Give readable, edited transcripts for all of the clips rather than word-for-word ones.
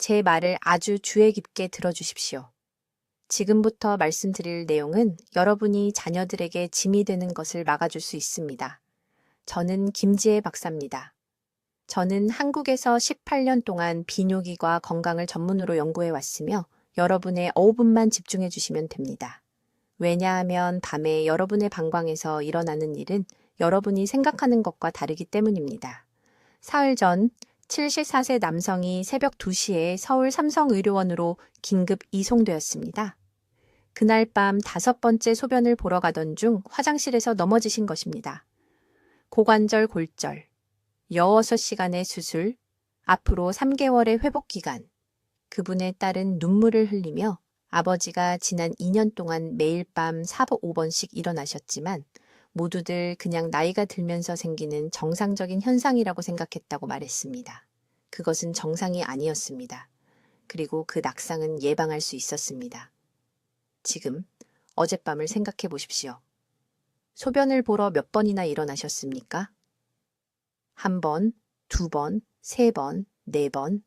제 말을 아주 주의 깊게 들어주십시오. 지금부터 말씀드릴 내용은 여러분이 자녀들에게 짐이 되는 것을 막아줄 수 있습니다. 저는 김지혜 박사입니다. 저는 한국에서 18년 동안 비뇨기과 건강을 전문으로 연구해 왔으며 여러분의 5분만 집중해 주시면 됩니다. 왜냐하면 밤에 여러분의 방광에서 일어나는 일은 여러분이 생각하는 것과 다르기 때문입니다. 사흘 전 74세 남성이 새벽 2시에 서울 삼성의료원으로 긴급 이송되었습니다. 그날 밤 5번째 소변을 보러 가던 중 화장실에서 넘어지신 것입니다. 고관절 골절, 6시간의 수술, 앞으로 3개월의 회복 기간. 그분의 딸은 눈물을 흘리며 아버지가 지난 2년 동안 매일 밤 4-5번씩 일어나셨지만 모두들 그냥 나이가 들면서 생기는 정상적인 현상이라고 생각했다고 말했습니다. 그것은 정상이 아니었습니다. 그리고 그 낙상은 예방할 수 있었습니다. 지금 어젯밤을 생각해 보십시오. 소변을 보러 몇 번이나 일어나셨습니까? 1번, 2번, 3번, 4번.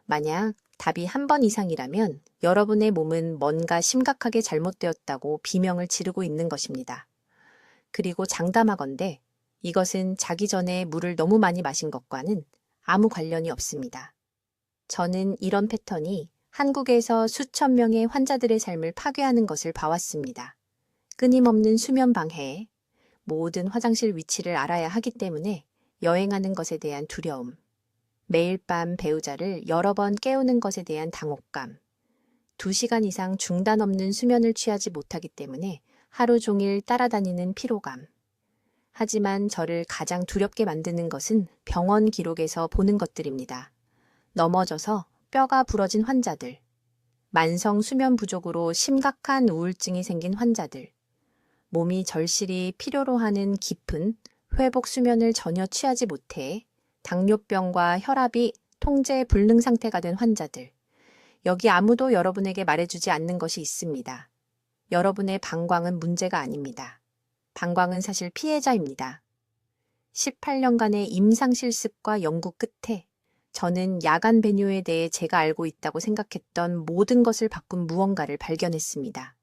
만약 답이 1번 이상이라면 여러분의 몸은 뭔가 심각하게 잘못되었다고 비명을 지르고 있는 것입니다. 그리고 장담하건대 이것은 자기 전에 물을 너무 많이 마신 것과는 아무 관련이 없습니다. 저는 이런 패턴이 한국에서 수천 명의 환자들의 삶을 파괴하는 것을 봐왔습니다. 끊임없는 수면 방해, 모든 화장실 위치를 알아야 하기 때문에 여행하는 것에 대한 두려움, 매일 밤 배우자를 여러 번 깨우는 것에 대한 당혹감, 2시간 이상 중단 없는 수면을 취하지 못하기 때문에 하루 종일 따라다니는 피로감. 하지만 저를 가장 두렵게 만드는 것은 병원 기록에서 보는 것들입니다. 넘어져서 뼈가 부러진 환자들, 만성 수면 부족으로 심각한 우울증이 생긴 환자들, 몸이 절실히 필요로 하는 깊은 회복 수면을 전혀 취하지 못해 당뇨병과 혈압이 통제 불능 상태가 된 환자들. 여기 아무도 여러분에게 말해주지 않는 것이 있습니다. 여러분의 방광은 문제가 아닙니다. 방광은 사실 피해자입니다. 18년간의 임상 실습과 연구 끝에 저는 야간 배뇨에 대해 제가 알고 있다고 생각했던 모든 것을 바꾼 무언가를 발견했습니다.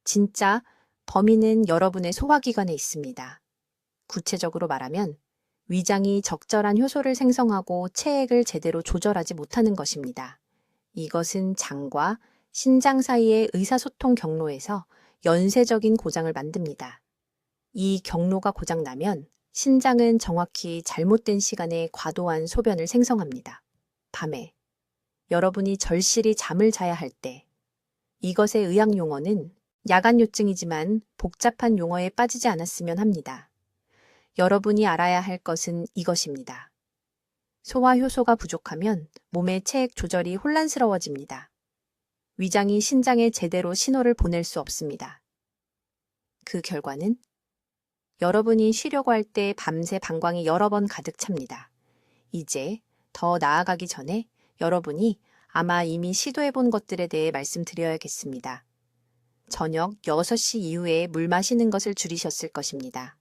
진짜 범인은 여러분의 소화기관에 있습니다. 구체적으로 말하면 위장이 적절한 효소를 생성하고 체액을 제대로 조절하지 못하는 것입니다. 이것은 장과 신장 사이의 의사소통 경로에서 연쇄적인 고장을 만듭니다. 이 경로가 고장나면 신장은 정확히 잘못된 시간에 과도한 소변을 생성합니다. 밤에 여러분이 절실히 잠을 자야 할 때. 이것의 의학 용어는 야간 요증이지만 복잡한 용어에 빠지지 않았으면 합니다. 여러분이 알아야 할 것은 이것입니다. 소화 효소가 부족하면 몸의 체액 조절이 혼란스러워집니다. 위장이 신장에 제대로 신호를 보낼 수 없습니다. 그 결과는 여러분이 쉬려고 할 때 밤새 방광이 여러 번 가득 찹니다. 이제 더 나아가기 전에 여러분이 아마 이미 시도해본 것들에 대해 말씀드려야겠습니다. 저녁 6시 이후에 물 마시는 것을 줄이셨을 것입니다.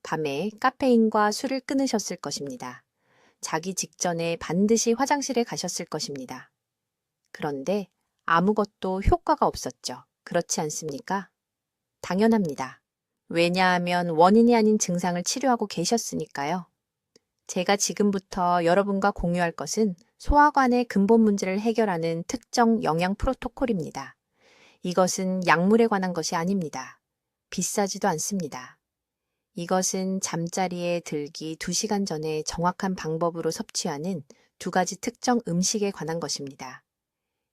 밤에 카페인과 술을 끊으셨을 것입니다. 자기 직전에 반드시 화장실에 가셨을 것입니다. 그런데 아무것도 효과가 없었죠. 그렇지 않습니까? 당연합니다. 왜냐하면 원인이 아닌 증상을 치료하고 계셨으니까요. 제가 지금부터 여러분과 공유할 것은 소화관의 근본 문제를 해결하는 특정 영양 프로토콜입니다. 이것은 약물에 관한 것이 아닙니다. 비싸지도 않습니다. 이것은 잠자리에 들기 2시간 전에 정확한 방법으로 섭취하는 2가지 특정 음식에 관한 것입니다.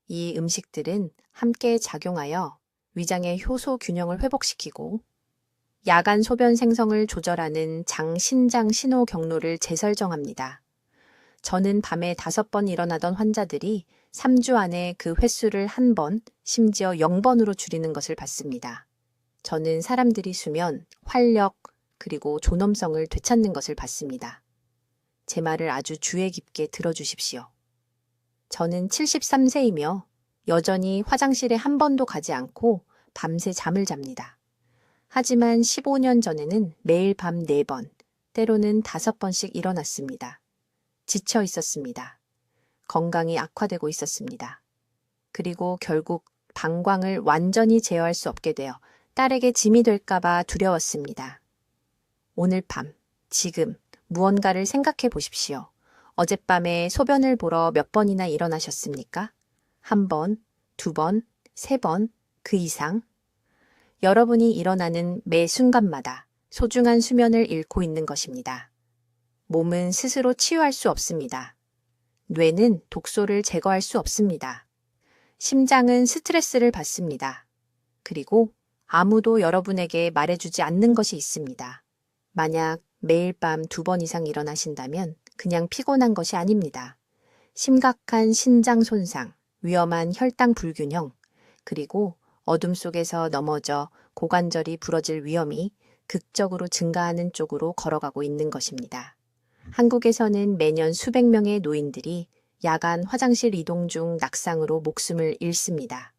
이 음식들은 함께 작용하여 위장의 효소 균형을 회복시키고 야간 소변 생성을 조절하는 장 신장 신호 경로를 재설정합니다. 저는 밤에 5번 일어나던 환자들이 3주 안에 그 횟수를 1번, 심지어 0번으로 줄이는 것을 봤습니다. 저는 사람들이 수면, 활력, 그리고 존엄성을 되찾는 것을 봤습니다. 제 말을 아주 주의 깊게 들어주십시오. 저는 73세이며 여전히 화장실에 한 번도 가지 않고 밤새 잠을 잡니다. 하지만 15년 전에는 매일 밤 4번, 때로는 5번씩 일어났습니다. 지쳐 있었습니다. 건강이 악화되고 있었습니다. 그리고 결국 방광을 완전히 제어할 수 없게 되어 딸에게 짐이 될까봐 두려웠습니다. 오늘 밤, 지금 무언가를 생각해 보십시오. 어젯밤에 소변을 보러 몇 번이나 일어나셨습니까? 한 번, 두 번, 세 번, 그 이상? 여러분이 일어나는 매 순간마다 소중한 수면을 잃고 있는 것입니다. 몸은 스스로 치유할 수 없습니다. 뇌는 독소를 제거할 수 없습니다. 심장은 스트레스를 받습니다. 그리고 아무도 여러분에게 말해주지 않는 것이 있습니다. 만약 매일 밤 2번 이상 일어나신다면 그냥 피곤한 것이 아닙니다. 심각한 신장 손상, 위험한 혈당 불균형, 그리고 어둠 속에서 넘어져 고관절이 부러질 위험이 극적으로 증가하는 쪽으로 걸어가고 있는 것입니다. 한국에서는 매년 수백 명의 노인들이 야간 화장실 이동 중 낙상으로 목숨을 잃습니다.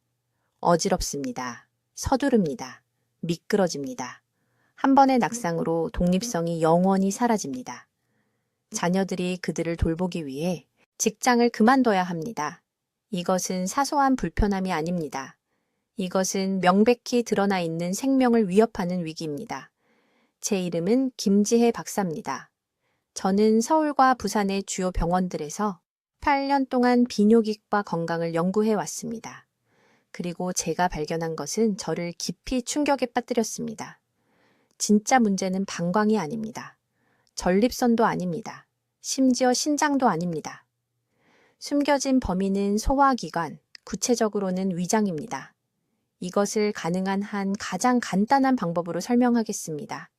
어지럽습니다. 서두릅니다. 미끄러집니다. 한 번의 낙상으로 독립성이 영원히 사라집니다. 자녀들이 그들을 돌보기 위해 직장을 그만둬야 합니다. 이것은 사소한 불편함이 아닙니다. 이것은 명백히 드러나 있는 생명을 위협하는 위기입니다. 제 이름은 김지혜 박사입니다. 저는 서울과 부산의 주요 병원들에서 8년 동안 비뇨기과 건강을 연구해 왔습니다. 그리고 제가 발견한 것은 저를 깊이 충격에 빠뜨렸습니다. 진짜 문제는 방광이 아닙니다. 전립선도 아닙니다. 심지어 신장도 아닙니다. 숨겨진 범인은 소화기관, 구체적으로는 위장입니다. 이것을 가능한 한 가장 간단한 방법으로 설명하겠습니다.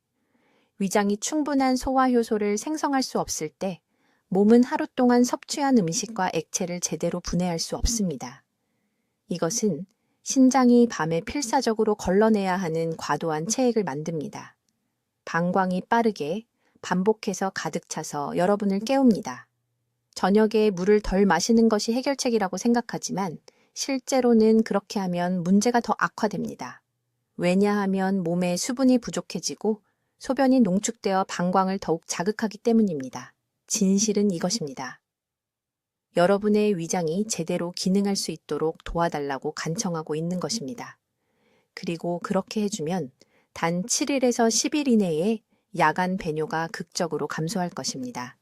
위장이 충분한 소화 효소를 생성할 수 없을 때 몸은 하루 동안 섭취한 음식과 액체를 제대로 분해할 수 없습니다. 이것은 신장이 밤에 필사적으로 걸러내야 하는 과도한 체액을 만듭니다. 방광이 빠르게 반복해서 가득 차서 여러분을 깨웁니다. 저녁에 물을 덜 마시는 것이 해결책이라고 생각하지만 실제로는 그렇게 하면 문제가 더 악화됩니다. 왜냐하면 몸에 수분이 부족해지고 소변이 농축되어 방광을 더욱 자극하기 때문입니다. 진실은 이것입니다. 여러분의 위장이 제대로 기능할 수 있도록 도와달라고 간청하고 있는 것입니다. 그리고 그렇게 해주면 단 7일에서 10일 이내에 야간 배뇨가 극적으로 감소할 것입니다.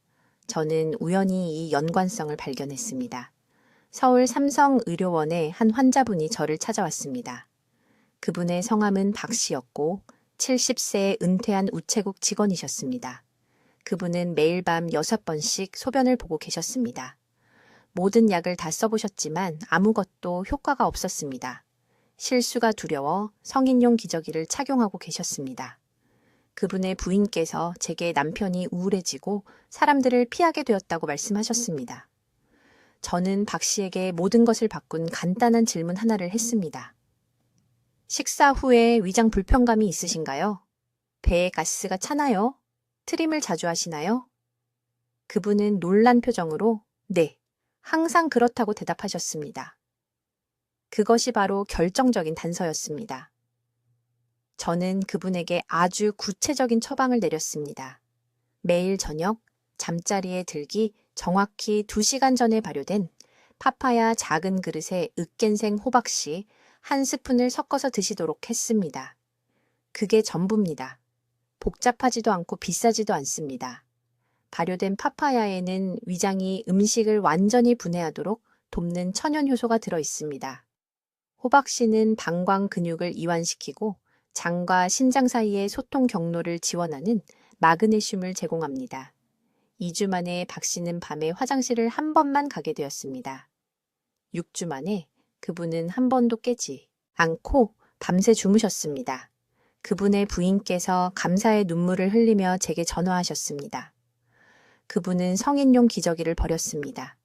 저는 우연히 이 연관성을 발견했습니다. 서울 삼성의료원의 한 환자분이 저를 찾아왔습니다. 그분의 성함은 박 씨였고 70세의 은퇴한 우체국 직원이셨습니다. 그분은 매일 밤 6번씩 소변을 보고 계셨습니다. 모든 약을 다 써보셨지만 아무것도 효과가 없었습니다. 실수가 두려워 성인용 기저귀를 착용하고 계셨습니다. 그분의 부인께서 제게 남편이 우울해지고 사람들을 피하게 되었다고 말씀하셨습니다. 저는 박 씨에게 모든 것을 바꾼 간단한 질문 하나를 했습니다. 식사 후에 위장 불편감이 있으신가요? 배에 가스가 차나요? 트림을 자주 하시나요? 그분은 놀란 표정으로 네, 항상 그렇다고 대답하셨습니다. 그것이 바로 결정적인 단서였습니다. 저는 그분에게 아주 구체적인 처방을 내렸습니다. 매일 저녁 잠자리에 들기 정확히 2시간 전에 발효된 파파야 작은 그릇에 으깬생 호박씨 1스푼을 섞어서 드시도록 했습니다. 그게 전부입니다. 복잡하지도 않고 비싸지도 않습니다. 발효된 파파야에는 위장이 음식을 완전히 분해하도록 돕는 천연 효소가 들어 있습니다. 호박씨는 방광 근육을 이완시키고 장과 신장 사이의 소통 경로를 지원하는 마그네슘을 제공합니다. 2주 만에 박 씨는 밤에 화장실을 한 번만 가게 되었습니다. 6주 만에 그분은 한 번도 깨지 않고 밤새 주무셨습니다. 그분의 부인께서 감사의 눈물을 흘리며 제게 전화하셨습니다. 그분은 성인용 기저귀를 버렸습니다.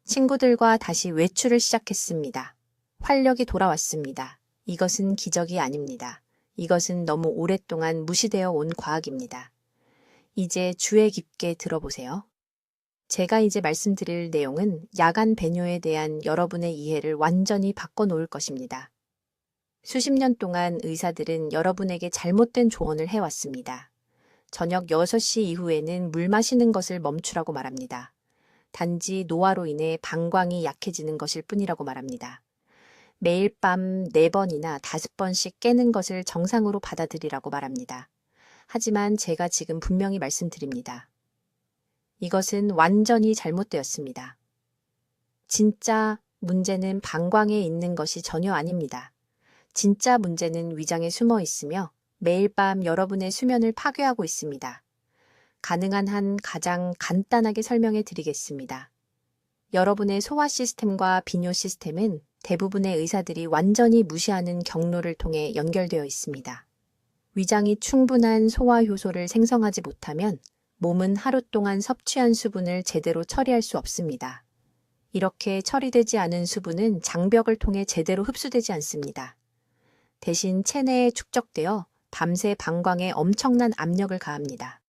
친구들과 다시 외출을 시작했습니다. 활력이 돌아왔습니다. 이것은 기적이 아닙니다. 이것은 너무 오랫동안 무시되어 온 과학입니다. 이제 주의 깊게 들어보세요. 제가 이제 말씀드릴 내용은 야간 배뇨에 대한 여러분의 이해를 완전히 바꿔놓을 것입니다. 수십 년 동안 의사들은 여러분에게 잘못된 조언을 해왔습니다. 저녁 6시 이후에는 물 마시는 것을 멈추라고 말합니다. 단지 노화로 인해 방광이 약해지는 것일 뿐이라고 말합니다. 매일 밤 4번이나 5번씩 깨는 것을 정상으로 받아들이라고 말합니다. 하지만 제가 지금 분명히 말씀드립니다. 이것은 완전히 잘못되었습니다. 진짜 문제는 방광에 있는 것이 전혀 아닙니다. 진짜 문제는 위장에 숨어 있으며 매일 밤 여러분의 수면을 파괴하고 있습니다. 가능한 한 가장 간단하게 설명해 드리겠습니다. 여러분의 소화 시스템과 비뇨 시스템은 대부분의 의사들이 완전히 무시하는 경로를 통해 연결되어 있습니다. 위장이 충분한 소화 효소를 생성하지 못하면 몸은 하루 동안 섭취한 수분을 제대로 처리할 수 없습니다. 이렇게 처리되지 않은 수분은 장벽을 통해 제대로 흡수되지 않습니다. 대신 체내에 축적되어 밤새 방광에 엄청난 압력을 가합니다.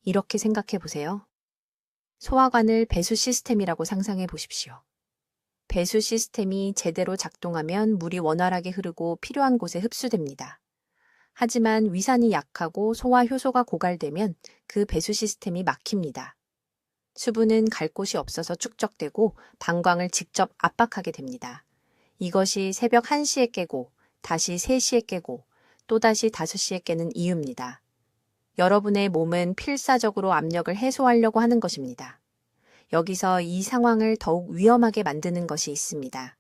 이렇게 생각해 보세요. 소화관을 배수 시스템이라고 상상해 보십시오. 배수 시스템이 제대로 작동하면 물이 원활하게 흐르고 필요한 곳에 흡수됩니다. 하지만 위산이 약하고 소화 효소가 고갈되면 그 배수 시스템이 막힙니다. 수분은 갈 곳이 없어서 축적되고 방광을 직접 압박하게 됩니다. 이것이 새벽 1시에 깨고 다시 3시에 깨고 또다시 5시에 깨는 이유입니다. 여러분의 몸은 필사적으로 압력을 해소하려고 하는 것입니다. 여기서 이 상황을 더욱 위험하게 만드는 것이 있습니다.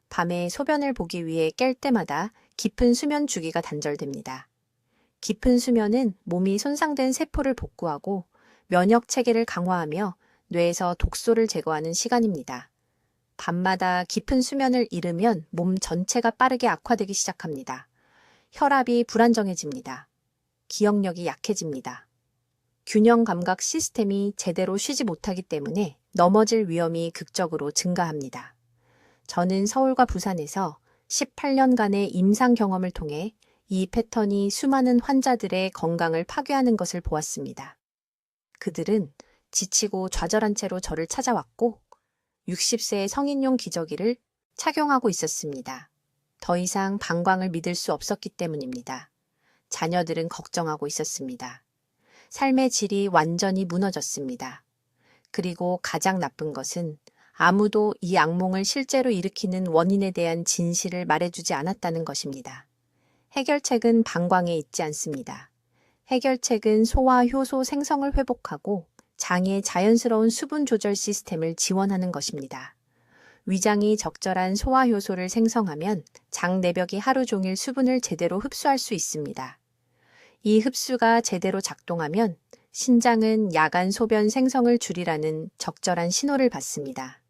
밤에 소변을 보기 위해 깰 때마다 깊은 수면 주기가 단절됩니다. 깊은 수면은 몸이 손상된 세포를 복구하고 면역 체계를 강화하며 뇌에서 독소를 제거하는 시간입니다. 밤마다 깊은 수면을 잃으면 몸 전체가 빠르게 악화되기 시작합니다. 혈압이 불안정해집니다. 기억력이 약해집니다. 균형 감각 시스템이 제대로 쉬지 못하기 때문에 넘어질 위험이 극적으로 증가합니다. 저는 서울과 부산에서 18년간의 임상 경험을 통해 이 패턴이 수많은 환자들의 건강을 파괴하는 것을 보았습니다. 그들은 지치고 좌절한 채로 저를 찾아왔고 60세의 성인용 기저귀를 착용하고 있었습니다. 더 이상 방광을 믿을 수 없었기 때문입니다. 자녀들은 걱정하고 있었습니다. 삶의 질이 완전히 무너졌습니다. 그리고 가장 나쁜 것은 아무도 이 악몽을 실제로 일으키는 원인에 대한 진실을 말해주지 않았다는 것입니다. 해결책은 방광에 있지 않습니다. 해결책은 소화 효소 생성을 회복하고 장의 자연스러운 수분 조절 시스템을 지원하는 것입니다. 위장이 적절한 소화 효소를 생성하면 장 내벽이 하루 종일 수분을 제대로 흡수할 수 있습니다. 이 흡수가 제대로 작동하면 신장은 야간 소변 생성을 줄이라는 적절한 신호를 받습니다.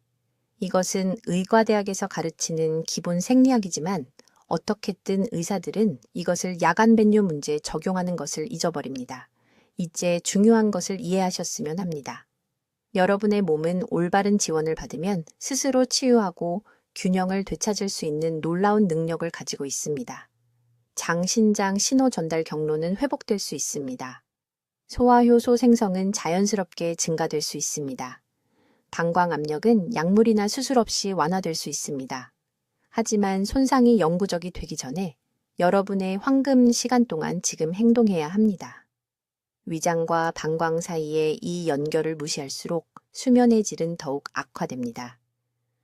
이것은 의과대학에서 가르치는 기본 생리학이지만 어떻게든 의사들은 이것을 야간 ben뇨 문제에 적용하는 것을 잊어버립니다. 이제 중요한 것을 이해하셨으면 합니다. 여러분의 몸은 올바른 지원을 받으면 스스로 치유하고 균형을 되찾을 수 있는 놀라운 능력을 가지고 있습니다. 장신장 신호 전달 경로는 회복될 수 있습니다. 소화효소 생성은 자연스럽게 증가될 수 있습니다. 방광 압력은 약물이나 수술 없이 완화될 수 있습니다. 하지만 손상이 영구적이 되기 전에 여러분의 황금 시간 동안 지금 행동해야 합니다. 위장과 방광 사이의 이 연결을 무시할수록 수면의 질은 더욱 악화됩니다.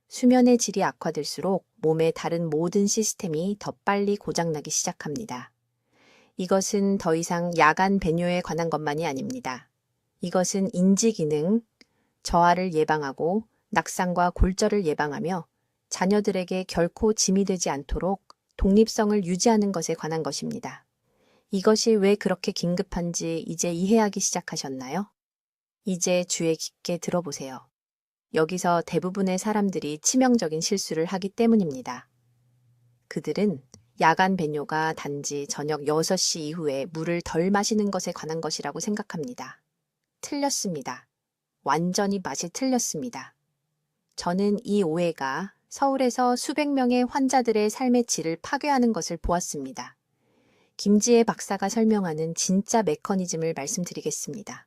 수면의 질이 악화될수록 몸의 다른 모든 시스템이 더 빨리 고장나기 시작합니다. 이것은 더 이상 야간 배뇨에 관한 것만이 아닙니다. 이것은 인지 기능, 저하를 예방하고 낙상과 골절을 예방하며 자녀들에게 결코 짐이 되지 않도록 독립성을 유지하는 것에 관한 것입니다. 이것이 왜 그렇게 긴급한지 이제 이해하기 시작하셨나요? 이제 주의 깊게 들어보세요. 여기서 대부분의 사람들이 치명적인 실수를 하기 때문입니다. 그들은 야간 배뇨가 단지 저녁 6시 이후에 물을 덜 마시는 것에 관한 것이라고 생각합니다. 틀렸습니다. 완전히 맛이 틀렸습니다. 저는 이 오해가 서울에서 수백 명의 환자들의 삶의 질을 파괴하는 것을 보았습니다. 김지혜 박사가 설명하는 진짜 메커니즘을 말씀드리겠습니다.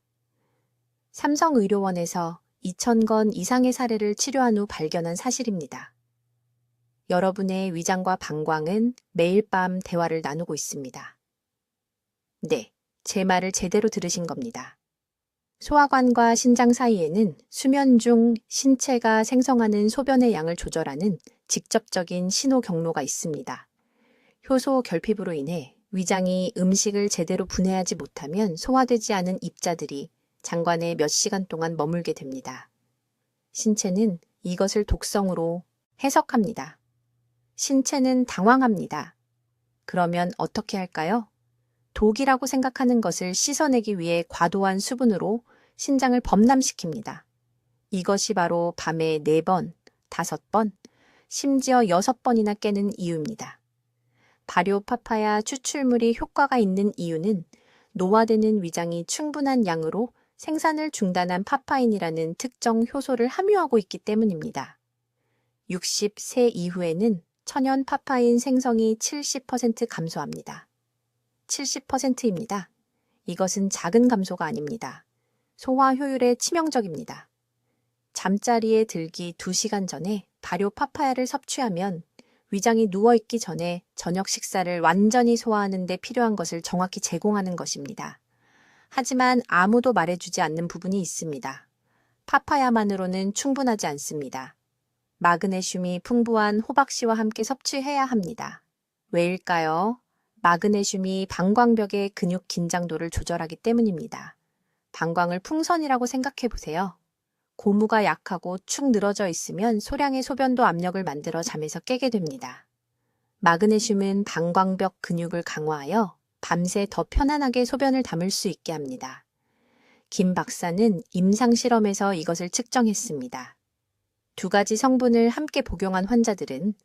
삼성의료원에서 2,000건 이상의 사례를 치료한 후 발견한 사실입니다. 여러분의 위장과 방광은 매일 밤 대화를 나누고 있습니다. 네, 제 말을 제대로 들으신 겁니다. 소화관과 신장 사이에는 수면 중 신체가 생성하는 소변의 양을 조절하는 직접적인 신호 경로가 있습니다. 효소 결핍으로 인해 위장이 음식을 제대로 분해하지 못하면 소화되지 않은 입자들이 장관에 몇 시간 동안 머물게 됩니다. 신체는 이것을 독성으로 해석합니다. 신체는 당황합니다. 그러면 어떻게 할까요? 독이라고 생각하는 것을 씻어내기 위해 과도한 수분으로 신장을 범람시킵니다. 이것이 바로 밤에 4번, 5번, 심지어 6번이나 깨는 이유입니다. 발효 파파야 추출물이 효과가 있는 이유는 노화되는 위장이 충분한 양으로 생산을 중단한 파파인이라는 특정 효소를 함유하고 있기 때문입니다. 60세 이후에는 천연 파파인 생성이 70% 감소합니다. 70%입니다. 이것은 작은 감소가 아닙니다. 소화 효율에 치명적입니다. 잠자리에 들기 2시간 전에 발효 파파야를 섭취하면 위장이 누워있기 전에 저녁 식사를 완전히 소화하는 데 필요한 것을 정확히 제공하는 것입니다. 하지만 아무도 말해주지 않는 부분이 있습니다. 파파야만으로는 충분하지 않습니다. 마그네슘이 풍부한 호박씨와 함께 섭취해야 합니다. 왜일까요? 마그네슘이 방광벽의 근육 긴장도를 조절하기 때문입니다. 방광을 풍선이라고 생각해 보세요. 고무가 약하고 축 늘어져 있으면 소량의 소변도 압력을 만들어 잠에서 깨게 됩니다. 마그네슘은 방광벽 근육을 강화하여 밤새 더 편안하게 소변을 담을 수 있게 합니다. 김 박사는 임상실험에서 이것을 측정했습니다. 2가지 성분을 함께 복용한 환자들은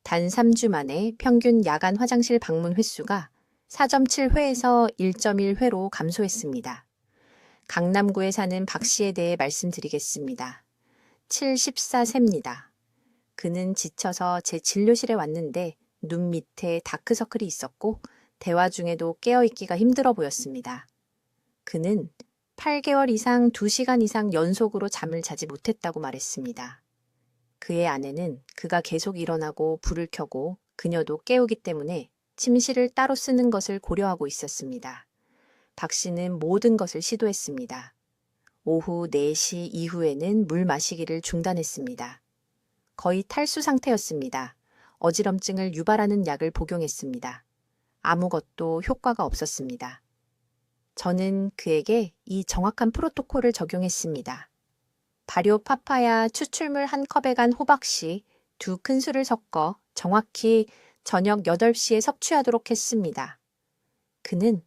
단 3주 만에 평균 야간 화장실 방문 횟수가 4.7회에서 1.1회로 감소했습니다. 강남구에 사는 박 씨에 대해 말씀드리겠습니다. 74세입니다. 그는 지쳐서 제 진료실에 왔는데 눈 밑에 다크서클이 있었고 대화 중에도 깨어있기가 힘들어 보였습니다. 그는 8개월 이상 2시간 이상 연속으로 잠을 자지 못했다고 말했습니다. 그의 아내는 그가 계속 일어나고 불을 켜고 그녀도 깨우기 때문에 침실을 따로 쓰는 것을 고려하고 있었습니다. 박 씨는 모든 것을 시도했습니다. 오후 4시 이후에는 물 마시기를 중단했습니다. 거의 탈수 상태였습니다. 어지럼증을 유발하는 약을 복용했습니다. 아무것도 효과가 없었습니다. 저는 그에게 이 정확한 프로토콜을 적용했습니다. 발효 파파야 추출물 1컵에 간 호박씨 2큰술을 섞어 정확히 저녁 8시에 섭취하도록 했습니다. 그는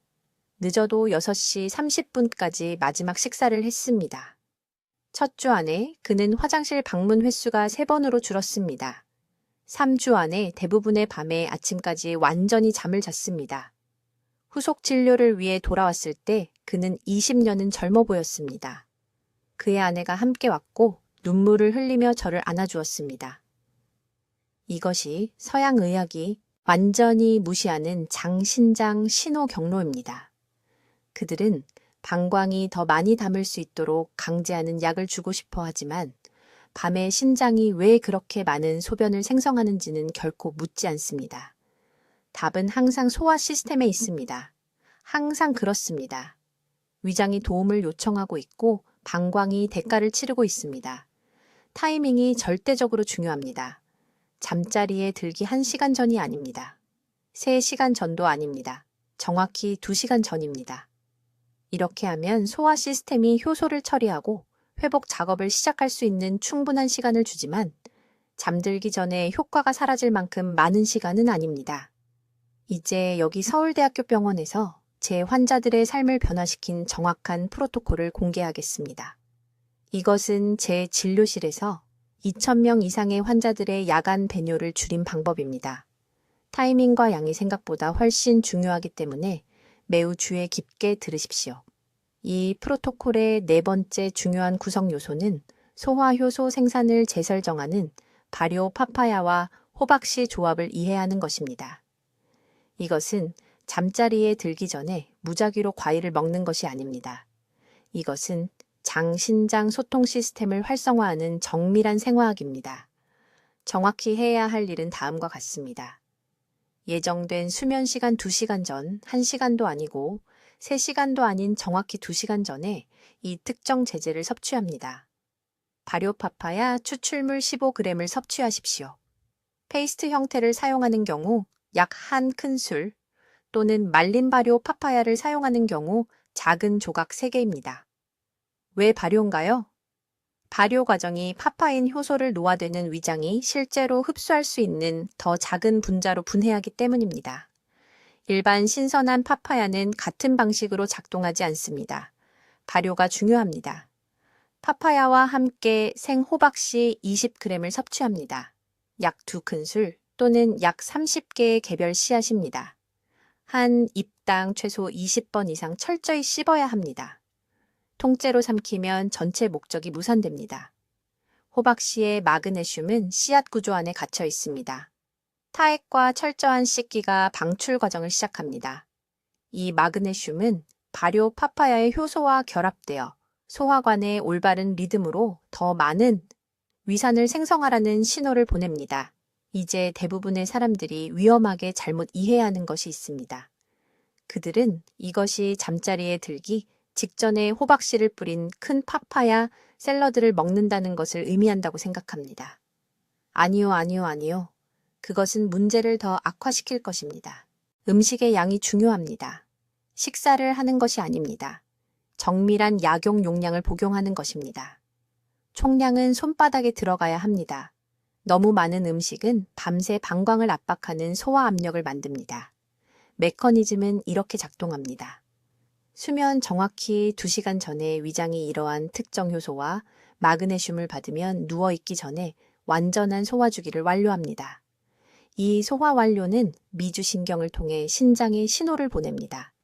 늦어도 6시 30분까지 마지막 식사를 했습니다. 첫 주 안에 그는 화장실 방문 횟수가 3번으로 줄었습니다. 3주 안에 대부분의 밤에 아침까지 완전히 잠을 잤습니다. 후속 진료를 위해 돌아왔을 때 그는 20년은 젊어 보였습니다. 그의 아내가 함께 왔고 눈물을 흘리며 저를 안아주었습니다. 이것이 서양 의학이 완전히 무시하는 장신장 신호 경로입니다. 그들은 방광이 더 많이 담을 수 있도록 강제하는 약을 주고 싶어 하지만 밤에 신장이 왜 그렇게 많은 소변을 생성하는지는 결코 묻지 않습니다. 답은 항상 소화 시스템에 있습니다. 항상 그렇습니다. 위장이 도움을 요청하고 있고 방광이 대가를 치르고 있습니다. 타이밍이 절대적으로 중요합니다. 잠자리에 들기 1시간 전이 아닙니다. 3시간 전도 아닙니다. 정확히 2시간 전입니다. 이렇게 하면 소화 시스템이 효소를 처리하고 회복 작업을 시작할 수 있는 충분한 시간을 주지만 잠들기 전에 효과가 사라질 만큼 많은 시간은 아닙니다. 이제 여기 서울대학교 병원에서 제 환자들의 삶을 변화시킨 정확한 프로토콜을 공개하겠습니다. 이것은 제 진료실에서 2,000명 이상의 환자들의 야간 배뇨를 줄인 방법입니다. 타이밍과 양이 생각보다 훨씬 중요하기 때문에 매우 주의 깊게 들으십시오. 이 프로토콜의 4번째 중요한 구성 요소는 소화효소 생산을 재설정하는 발효 파파야와 호박씨 조합을 이해하는 것입니다. 이것은 잠자리에 들기 전에 무작위로 과일을 먹는 것이 아닙니다. 이것은 장신장 소통 시스템을 활성화하는 정밀한 생화학입니다. 정확히 해야 할 일은 다음과 같습니다. 예정된 수면 시간 2시간 전 1시간도 아니고 3시간도 아닌 정확히 2시간 전에 이 특정 제제를 섭취합니다. 발효 파파야 추출물 15g을 섭취하십시오. 페이스트 형태를 사용하는 경우 약 1큰술 또는 말린 발효 파파야를 사용하는 경우 작은 조각 3개입니다. 왜 발효인가요? 발효 과정이 파파인 효소를 노화되는 위장이 실제로 흡수할 수 있는 더 작은 분자로 분해하기 때문입니다. 일반 신선한 파파야는 같은 방식으로 작동하지 않습니다. 발효가 중요합니다. 파파야와 함께 생호박씨 20g을 섭취합니다. 약 2큰술 또는 약 30개의 개별 씨앗입니다. 한 입당 최소 20번 이상 철저히 씹어야 합니다. 통째로 삼키면 전체 목적이 무산됩니다. 호박씨의 마그네슘은 씨앗 구조 안에 갇혀 있습니다. 타액과 철저한 씻기가 방출 과정을 시작합니다. 이 마그네슘은 발효 파파야의 효소와 결합되어 소화관의 올바른 리듬으로 더 많은 위산을 생성하라는 신호를 보냅니다. 이제 대부분의 사람들이 위험하게 잘못 이해하는 것이 있습니다. 그들은 이것이 잠자리에 들기 직전에 호박씨를 뿌린 큰 파파야 샐러드를 먹는다는 것을 의미한다고 생각합니다. 아니요. 그것은 문제를 더 악화시킬 것입니다. 음식의 양이 중요합니다. 식사를 하는 것이 아닙니다. 정밀한 약용 용량을 복용하는 것입니다. 총량은 손바닥에 들어가야 합니다. 너무 많은 음식은 밤새 방광을 압박하는 소화 압력을 만듭니다. 메커니즘은 이렇게 작동합니다. 수면 정확히 2시간 전에 위장이 이러한 특정 효소와 마그네슘을 받으면 누워있기 전에 완전한 소화 주기를 완료합니다. 이 소화 완료는 미주신경을 통해 신장에 신호를 보냅니다.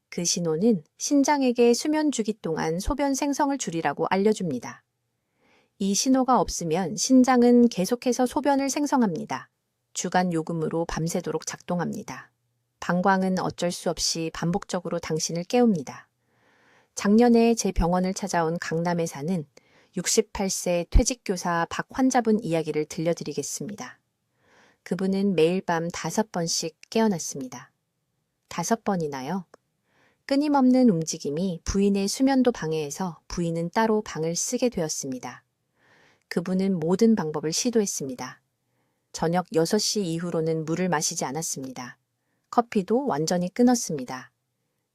그 신호는 신장에게 수면 주기 동안 소변 생성을 줄이라고 알려줍니다. 이 신호가 없으면 신장은 계속해서 소변을 생성합니다. 주간 요금으로 밤새도록 작동합니다. 방광은 어쩔 수 없이 반복적으로 당신을 깨웁니다. 작년에 제 병원을 찾아온 강남에 사는 68세 퇴직교사 박 환자분 이야기를 들려드리겠습니다. 그분은 매일 밤 5번씩 깨어났습니다. 5번이나요? 끊임없는 움직임이 부인의 수면도 방해해서 부인은 따로 방을 쓰게 되었습니다. 그분은 모든 방법을 시도했습니다. 저녁 6시 이후로는 물을 마시지 않았습니다. 커피도 완전히 끊었습니다.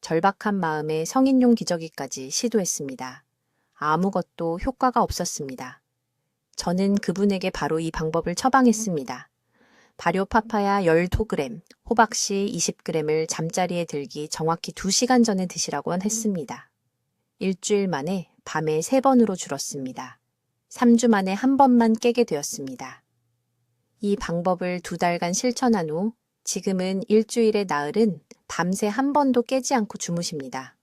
절박한 마음에 성인용 기저귀까지 시도했습니다. 아무것도 효과가 없었습니다. 저는 그분에게 바로 이 방법을 처방했습니다. 발효 파파야 12g, 호박씨 20g을 잠자리에 들기 정확히 2시간 전에 드시라고 했습니다. 일주일 만에 밤에 3번으로 줄었습니다. 3주 만에 1번만 깨게 되었습니다. 이 방법을 2달간 실천한 후 지금은 일주일에 나흘은 밤새 1번도 깨지 않고 주무십니다.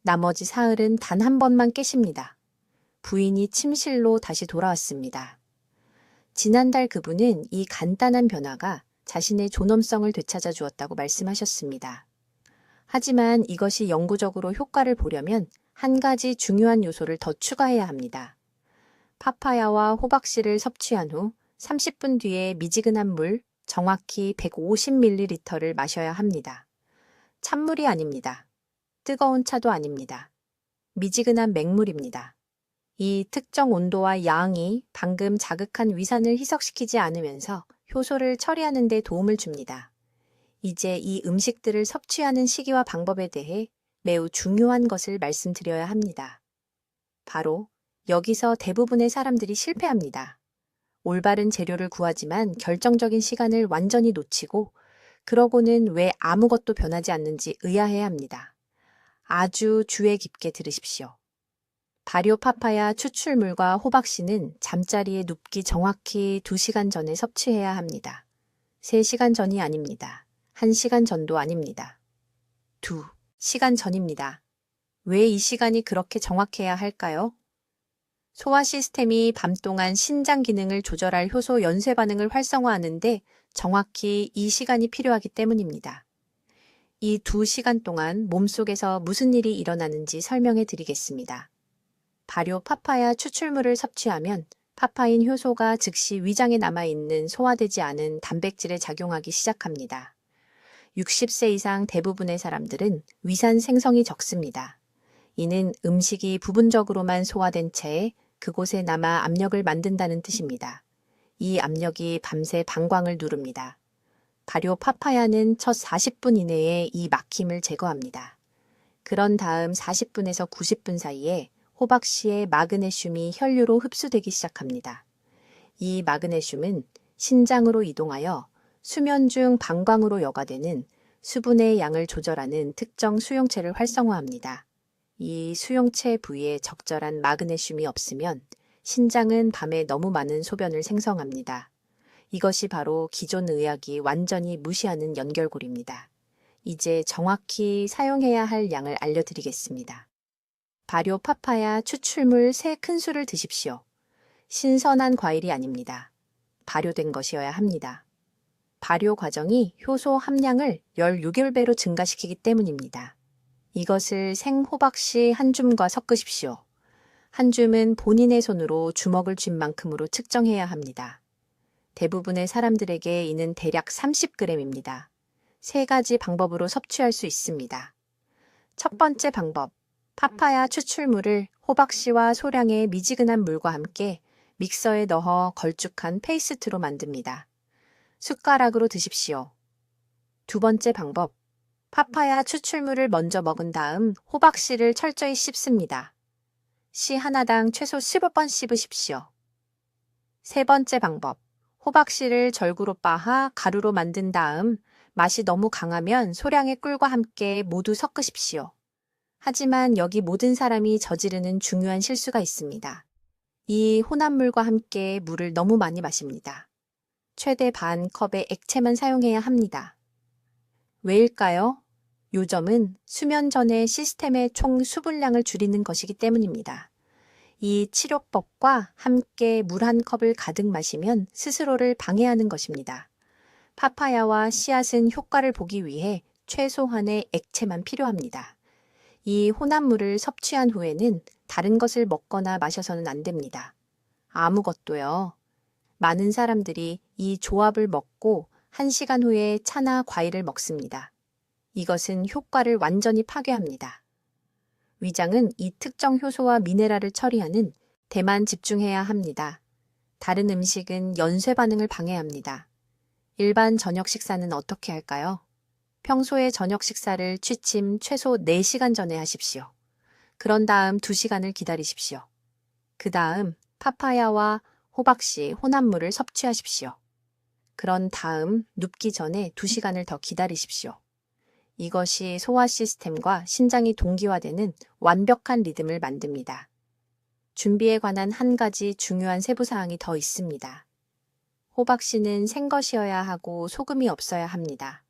나머지 사흘은 단 1번만 깨십니다. 부인이 침실로 다시 돌아왔습니다. 지난달 그분은 이 간단한 변화가 자신의 존엄성을 되찾아 주었다고 말씀하셨습니다. 하지만 이것이 영구적으로 효과를 보려면 한 가지 중요한 요소를 더 추가해야 합니다. 파파야와 호박씨를 섭취한 후 30분 뒤에 미지근한 물, 정확히 150ml를 마셔야 합니다. 찬물이 아닙니다. 뜨거운 차도 아닙니다. 미지근한 맹물입니다. 이 특정 온도와 양이 방금 자극한 위산을 희석시키지 않으면서 효소를 처리하는 데 도움을 줍니다. 이제 이 음식들을 섭취하는 시기와 방법에 대해 매우 중요한 것을 말씀드려야 합니다. 바로 여기서 대부분의 사람들이 실패합니다. 올바른 재료를 구하지만 결정적인 시간을 완전히 놓치고 그러고는 왜 아무것도 변하지 않는지 의아해합니다. 아주 주의 깊게 들으십시오. 발효 파파야 추출물과 호박씨는 잠자리에 눕기 정확히 2시간 전에 섭취해야 합니다. 3시간 전이 아닙니다. 1시간 전도 아닙니다. 2시간 전입니다. 왜 이 시간이 그렇게 정확해야 할까요? 소화 시스템이 밤 동안 신장 기능을 조절할 효소 연쇄 반응을 활성화하는데 정확히 이 시간이 필요하기 때문입니다. 이 2시간 동안 몸속에서 무슨 일이 일어나는지 설명해 드리겠습니다. 발효 파파야 추출물을 섭취하면 파파인 효소가 즉시 위장에 남아있는 소화되지 않은 단백질에 작용하기 시작합니다. 60세 이상 대부분의 사람들은 위산 생성이 적습니다. 이는 음식이 부분적으로만 소화된 채 그곳에 남아 압력을 만든다는 뜻입니다. 이 압력이 밤새 방광을 누릅니다. 발효 파파야는 첫 40분 이내에 이 막힘을 제거합니다. 그런 다음 40분에서 90분 사이에 호박씨의 마그네슘이 혈류로 흡수되기 시작합니다. 이 마그네슘은 신장으로 이동하여 수면 중 방광으로 여과되는 수분의 양을 조절하는 특정 수용체를 활성화합니다. 이 수용체 부위에 적절한 마그네슘이 없으면 신장은 밤에 너무 많은 소변을 생성합니다. 이것이 바로 기존 의학이 완전히 무시하는 연결고리입니다. 이제 정확히 사용해야 할 양을 알려드리겠습니다. 발효 파파야 추출물 3큰술을 드십시오. 신선한 과일이 아닙니다. 발효된 것이어야 합니다. 발효 과정이 효소 함량을 16배로 증가시키기 때문입니다. 이것을 생호박씨 한 줌과 섞으십시오. 한 줌은 본인의 손으로 주먹을 쥔 만큼으로 측정해야 합니다. 대부분의 사람들에게 이는 대략 30g입니다. 3가지 방법으로 섭취할 수 있습니다. 첫 번째 방법, 파파야 추출물을 호박씨와 소량의 미지근한 물과 함께 믹서에 넣어 걸쭉한 페이스트로 만듭니다. 숟가락으로 드십시오. 두 번째 방법, 파파야 추출물을 먼저 먹은 다음 호박씨를 철저히 씹습니다. 씨 하나당 최소 15번 씹으십시오. 세 번째 방법, 호박씨를 절구로 빻아 가루로 만든 다음 맛이 너무 강하면 소량의 꿀과 함께 모두 섞으십시오. 하지만 여기 모든 사람이 저지르는 중요한 실수가 있습니다. 이 혼합물과 함께 물을 너무 많이 마십니다. 최대 반 컵의 액체만 사용해야 합니다. 왜일까요? 요점은 수면 전에 시스템의 총 수분량을 줄이는 것이기 때문입니다. 이 치료법과 함께 물 한 컵을 가득 마시면 스스로를 방해하는 것입니다. 파파야와 씨앗은 효과를 보기 위해 최소한의 액체만 필요합니다. 이 혼합물을 섭취한 후에는 다른 것을 먹거나 마셔서는 안 됩니다. 아무것도요. 많은 사람들이 이 조합을 먹고 1시간 후에 차나 과일을 먹습니다. 이것은 효과를 완전히 파괴합니다. 위장은 이 특정 효소와 미네랄을 처리하는 데만 집중해야 합니다. 다른 음식은 연쇄 반응을 방해합니다. 일반 저녁 식사는 어떻게 할까요? 평소에 저녁 식사를 취침 최소 4시간 전에 하십시오. 그런 다음 2시간을 기다리십시오. 그 다음 파파야와 호박씨 혼합물을 섭취하십시오. 그런 다음 눕기 전에 2시간을 더 기다리십시오. 이것이 소화 시스템과 신장이 동기화되는 완벽한 리듬을 만듭니다. 준비에 관한 한 가지 중요한 세부사항이 더 있습니다. 호박씨는 생것이어야 하고 소금이 없어야 합니다.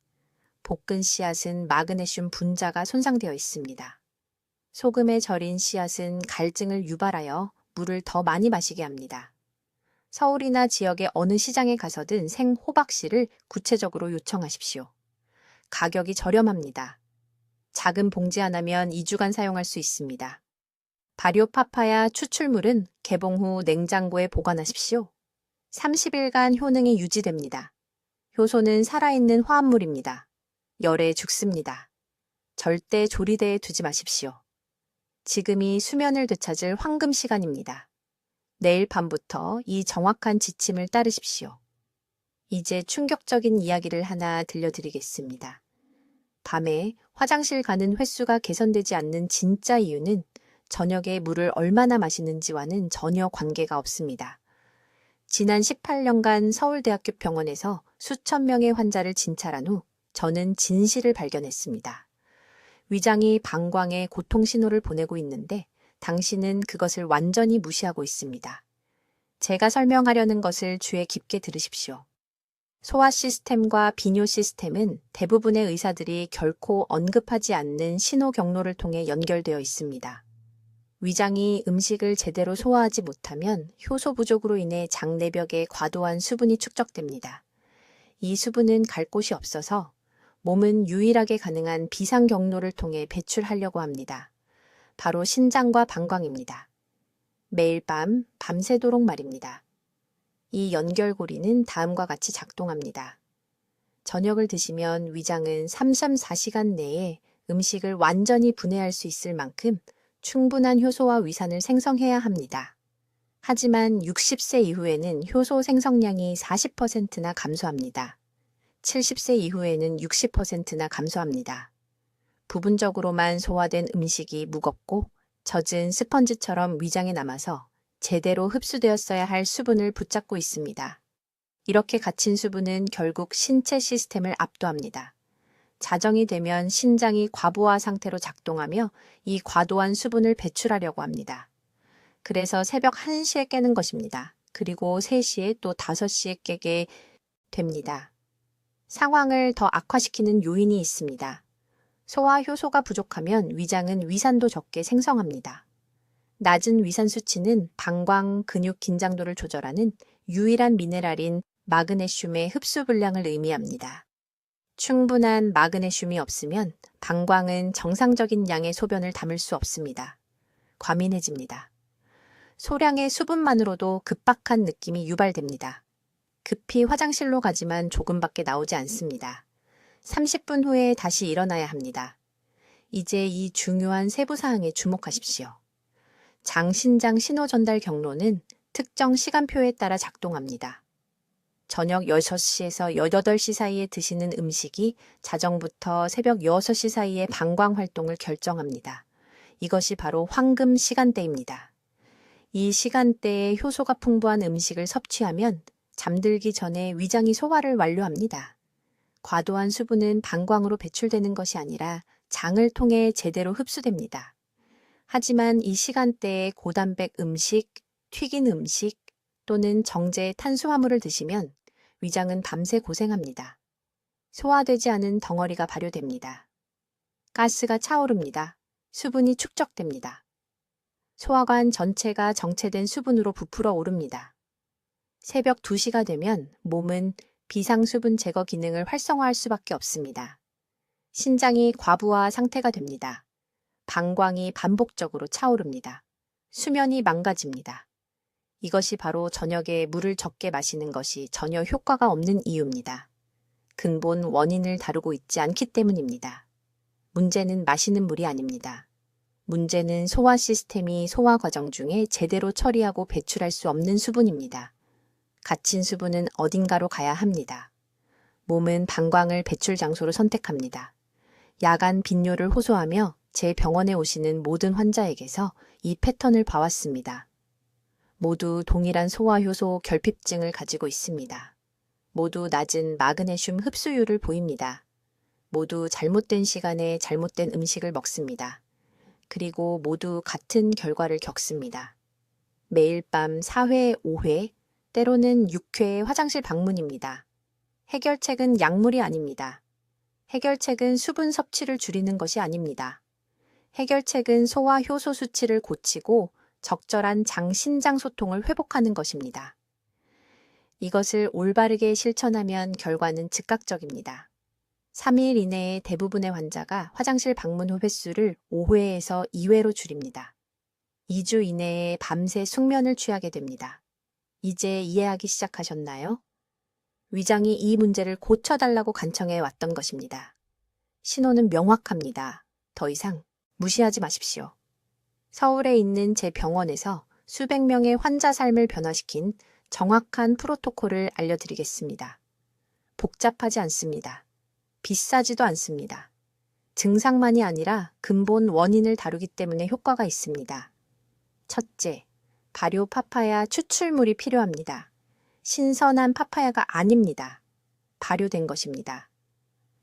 볶은 씨앗은 마그네슘 분자가 손상되어 있습니다. 소금에 절인 씨앗은 갈증을 유발하여 물을 더 많이 마시게 합니다. 서울이나 지역의 어느 시장에 가서든 생호박씨를 구체적으로 요청하십시오. 가격이 저렴합니다. 작은 봉지 하나면 2주간 사용할 수 있습니다. 발효 파파야 추출물은 개봉 후 냉장고에 보관하십시오. 30일간 효능이 유지됩니다. 효소는 살아있는 화합물입니다. 열에 죽습니다. 절대 조리대에 두지 마십시오. 지금이 수면을 되찾을 황금 시간입니다. 내일 밤부터 이 정확한 지침을 따르십시오. 이제 충격적인 이야기를 하나 들려드리겠습니다. 밤에 화장실 가는 횟수가 개선되지 않는 진짜 이유는 저녁에 물을 얼마나 마시는지와는 전혀 관계가 없습니다. 지난 18년간 서울대학교 병원에서 수천 명의 환자를 진찰한 후 저는 진실을 발견했습니다. 위장이 방광에 고통 신호를 보내고 있는데 당신은 그것을 완전히 무시하고 있습니다. 제가 설명하려는 것을 주의 깊게 들으십시오. 소화 시스템과 비뇨 시스템은 대부분의 의사들이 결코 언급하지 않는 신호 경로를 통해 연결되어 있습니다. 위장이 음식을 제대로 소화하지 못하면 효소 부족으로 인해 장 내벽에 과도한 수분이 축적됩니다. 이 수분은 갈 곳이 없어서 몸은 유일하게 가능한 비상 경로를 통해 배출하려고 합니다. 바로 신장과 방광입니다. 매일 밤, 밤새도록 말입니다. 이 연결고리는 다음과 같이 작동합니다. 저녁을 드시면 위장은 3-4시간 내에 음식을 완전히 분해할 수 있을 만큼 충분한 효소와 위산을 생성해야 합니다. 하지만 60세 이후에는 효소 생성량이 40%나 감소합니다. 70세 이후에는 60%나 감소합니다. 부분적으로만 소화된 음식이 무겁고 젖은 스펀지처럼 위장에 남아서 제대로 흡수되었어야 할 수분을 붙잡고 있습니다. 이렇게 갇힌 수분은 결국 신체 시스템을 압도합니다. 자정이 되면 신장이 과부하 상태로 작동하며 이 과도한 수분을 배출하려고 합니다. 그래서 새벽 1시에 깨는 것입니다. 그리고 3시에 또 5시에 깨게 됩니다. 상황을 더 악화시키는 요인이 있습니다. 소화 효소가 부족하면 위장은 위산도 적게 생성합니다. 낮은 위산 수치는 방광 근육 긴장도를 조절하는 유일한 미네랄인 마그네슘의 흡수 분량을 의미합니다. 충분한 마그네슘이 없으면 방광은 정상적인 양의 소변을 담을 수 없습니다. 과민해집니다. 소량의 수분만으로도 급박한 느낌이 유발됩니다. 급히 화장실로 가지만 조금밖에 나오지 않습니다. 30분 후에 다시 일어나야 합니다. 이제 이 중요한 세부사항에 주목하십시오. 장신장 신호 전달 경로는 특정 시간표에 따라 작동합니다. 저녁 6시에서 8시 사이에 드시는 음식이 자정부터 새벽 6시 사이의 방광 활동을 결정합니다. 이것이 바로 황금 시간대입니다. 이 시간대에 효소가 풍부한 음식을 섭취하면 잠들기 전에 위장이 소화를 완료합니다. 과도한 수분은 방광으로 배출되는 것이 아니라 장을 통해 제대로 흡수됩니다. 하지만 이 시간대에 고단백 음식, 튀긴 음식 또는 정제 탄수화물을 드시면 위장은 밤새 고생합니다. 소화되지 않은 덩어리가 발효됩니다. 가스가 차오릅니다. 수분이 축적됩니다. 소화관 전체가 정체된 수분으로 부풀어 오릅니다. 새벽 2시가 되면 몸은 비상수분 제거 기능을 활성화할 수밖에 없습니다. 신장이 과부하 상태가 됩니다. 방광이 반복적으로 차오릅니다. 수면이 망가집니다. 이것이 바로 저녁에 물을 적게 마시는 것이 전혀 효과가 없는 이유입니다. 근본 원인을 다루고 있지 않기 때문입니다. 문제는 마시는 물이 아닙니다. 문제는 소화 시스템이 소화 과정 중에 제대로 처리하고 배출할 수 없는 수분입니다. 갇힌 수분은 어딘가로 가야 합니다. 몸은 방광을 배출 장소로 선택합니다. 야간 빈뇨를 호소하며 제 병원에 오시는 모든 환자에게서 이 패턴을 봐왔습니다. 모두 동일한 소화효소 결핍증을 가지고 있습니다. 모두 낮은 마그네슘 흡수율을 보입니다. 모두 잘못된 시간에 잘못된 음식을 먹습니다. 그리고 모두 같은 결과를 겪습니다. 매일 밤 4회, 5회, 때로는 6회의 화장실 방문입니다. 해결책은 약물이 아닙니다. 해결책은 수분 섭취를 줄이는 것이 아닙니다. 해결책은 소화 효소 수치를 고치고 적절한 장-신장 소통을 회복하는 것입니다. 이것을 올바르게 실천하면 결과는 즉각적입니다. 3일 이내에 대부분의 환자가 화장실 방문 후 횟수를 5회에서 2회로 줄입니다. 2주 이내에 밤새 숙면을 취하게 됩니다. 이제 이해하기 시작하셨나요? 위장이 이 문제를 고쳐달라고 간청해 왔던 것입니다. 신호는 명확합니다. 더 이상 무시하지 마십시오. 서울에 있는 제 병원에서 수백 명의 환자 삶을 변화시킨 정확한 프로토콜을 알려드리겠습니다. 복잡하지 않습니다. 비싸지도 않습니다. 증상만이 아니라 근본 원인을 다루기 때문에 효과가 있습니다. 첫째, 발효 파파야 추출물이 필요합니다. 신선한 파파야가 아닙니다. 발효된 것입니다.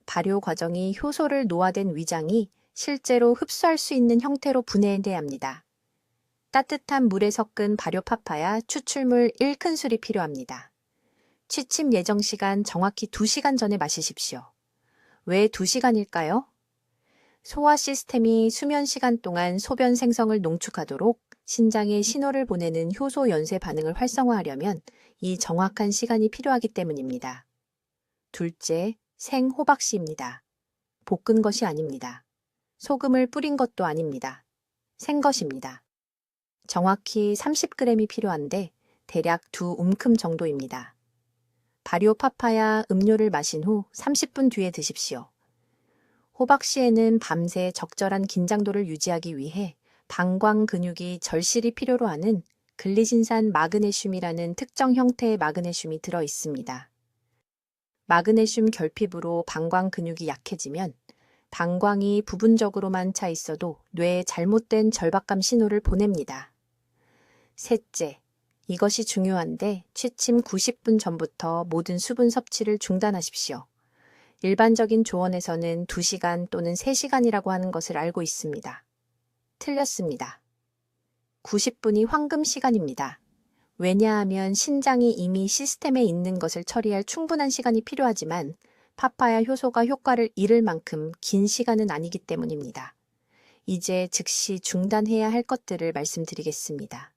발효 과정이 효소를 노화된 위장이 실제로 흡수할 수 있는 형태로 분해돼야 합니다. 따뜻한 물에 섞은 발효 파파야 추출물 1큰술이 필요합니다. 취침 예정 시간 정확히 2시간 전에 마시십시오. 왜 2시간일까요? 소화 시스템이 수면 시간 동안 소변 생성을 농축하도록 신장에 신호를 보내는 효소 연쇄 반응을 활성화하려면 이 정확한 시간이 필요하기 때문입니다. 둘째, 생호박씨입니다. 볶은 것이 아닙니다. 소금을 뿌린 것도 아닙니다. 생 것입니다. 정확히 30g이 필요한데 대략 2움큼 정도입니다. 발효 파파야 음료를 마신 후 30분 뒤에 드십시오. 호박씨에는 밤새 적절한 긴장도를 유지하기 위해 방광 근육이 절실히 필요로 하는 글리신산 마그네슘이라는 특정 형태의 마그네슘이 들어 있습니다. 마그네슘 결핍으로 방광 근육이 약해지면 방광이 부분적으로만 차 있어도 뇌에 잘못된 절박감 신호를 보냅니다. 셋째, 이것이 중요한데 취침 90분 전부터 모든 수분 섭취를 중단하십시오. 일반적인 조언에서는 2시간 또는 3시간이라고 하는 것을 알고 있습니다. 틀렸습니다. 90분이 황금 시간입니다. 왜냐하면 신장이 이미 시스템에 있는 것을 처리할 충분한 시간이 필요하지만 파파야 효소가 효과를 잃을 만큼 긴 시간은 아니기 때문입니다. 이제 즉시 중단해야 할 것들을 말씀드리겠습니다.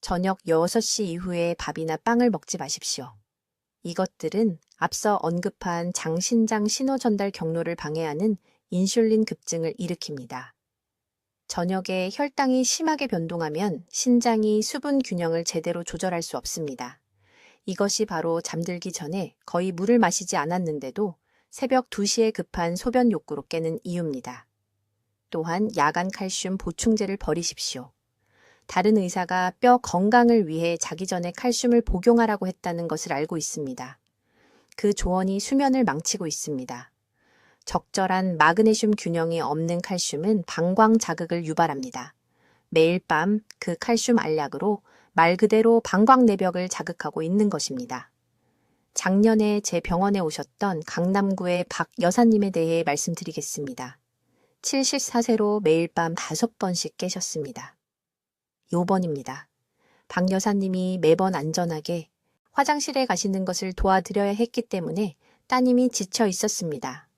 저녁 6시 이후에 밥이나 빵을 먹지 마십시오. 이것들은 앞서 언급한 장신장 신호 전달 경로를 방해하는 인슐린 급증을 일으킵니다. 저녁에 혈당이 심하게 변동하면 신장이 수분 균형을 제대로 조절할 수 없습니다. 이것이 바로 잠들기 전에 거의 물을 마시지 않았는데도 새벽 2시에 급한 소변 욕구로 깨는 이유입니다. 또한 야간 칼슘 보충제를 버리십시오. 다른 의사가 뼈 건강을 위해 자기 전에 칼슘을 복용하라고 했다는 것을 알고 있습니다. 그 조언이 수면을 망치고 있습니다. 적절한 마그네슘 균형이 없는 칼슘은 방광 자극을 유발합니다. 매일 밤 그 칼슘 알약으로 말 그대로 방광 내벽을 자극하고 있는 것입니다. 작년에 제 병원에 오셨던 강남구의 박 여사님에 대해 말씀드리겠습니다. 74세로 매일 밤 5번씩 깨셨습니다. 요번입니다. 박 여사님이 매번 안전하게 화장실에 가시는 것을 도와드려야 했기 때문에 따님이 지쳐 있었습니다.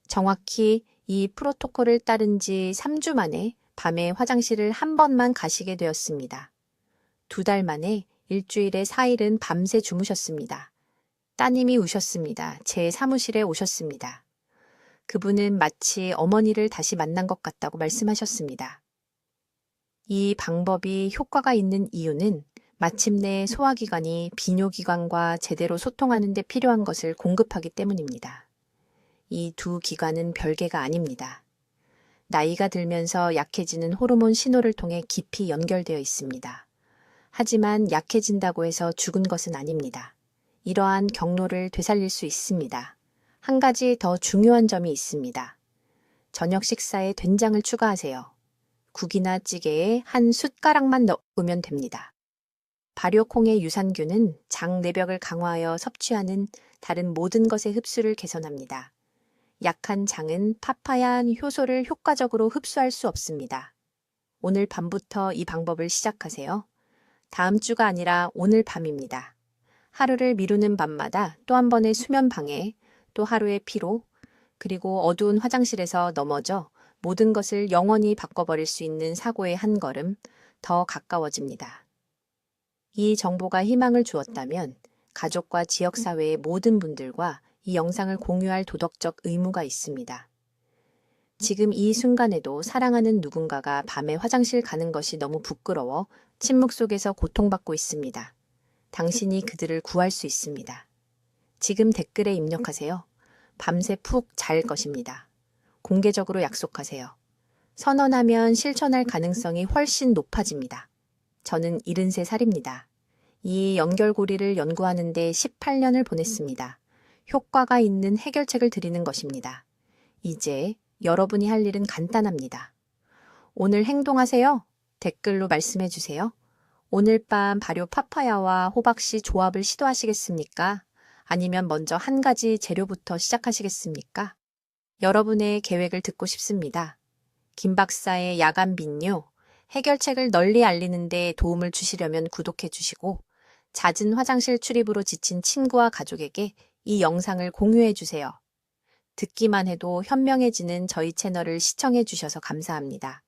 정확히 이 프로토콜을 따른 지 3주 만에 밤에 화장실을 한 번만 가시게 되었습니다. 2달 만에 일주일에 4일은 밤새 주무셨습니다. 따님이 우셨습니다. 제 사무실에 오셨습니다. 그분은 마치 어머니를 다시 만난 것 같다고 말씀하셨습니다. 이 방법이 효과가 있는 이유는 마침내 소화기관이 비뇨기관과 제대로 소통하는 데 필요한 것을 공급하기 때문입니다. 이 두 기관은 별개가 아닙니다. 나이가 들면서 약해지는 호르몬 신호를 통해 깊이 연결되어 있습니다. 하지만 약해진다고 해서 죽은 것은 아닙니다. 이러한 경로를 되살릴 수 있습니다. 한 가지 더 중요한 점이 있습니다. 저녁 식사에 된장을 추가하세요. 국이나 찌개에 한 숟가락만 넣으면 됩니다. 발효콩의 유산균은 장 내벽을 강화하여 섭취하는 다른 모든 것의 흡수를 개선합니다. 약한 장은 파파야 효소를 효과적으로 흡수할 수 없습니다. 오늘 밤부터 이 방법을 시작하세요. 다음 주가 아니라 오늘 밤입니다. 하루를 미루는 밤마다 또 한 번의 수면 방해, 또 하루의 피로, 그리고 어두운 화장실에서 넘어져 모든 것을 영원히 바꿔버릴 수 있는 사고의 한 걸음 더 가까워집니다. 이 정보가 희망을 주었다면 가족과 지역사회의 모든 분들과 이 영상을 공유할 도덕적 의무가 있습니다. 지금 이 순간에도 사랑하는 누군가가 밤에 화장실 가는 것이 너무 부끄러워 침묵 속에서 고통받고 있습니다. 당신이 그들을 구할 수 있습니다. 지금 댓글에 입력하세요. 밤새 푹 잘 것입니다. 공개적으로 약속하세요. 선언하면 실천할 가능성이 훨씬 높아집니다. 저는 73살입니다. 이 연결고리를 연구하는 데 18년을 보냈습니다. 효과가 있는 해결책을 드리는 것입니다. 이제 여러분이 할 일은 간단합니다. 오늘 행동하세요. 댓글로 말씀해 주세요. 오늘 밤 발효 파파야와 호박씨 조합을 시도하시겠습니까? 아니면 먼저 한 가지 재료부터 시작하시겠습니까? 여러분의 계획을 듣고 싶습니다. 김 박사의 야간 빈뇨, 해결책을 널리 알리는 데 도움을 주시려면 구독해 주시고 잦은 화장실 출입으로 지친 친구와 가족에게 이 영상을 공유해 주세요. 듣기만 해도 현명해지는 저희 채널을 시청해 주셔서 감사합니다.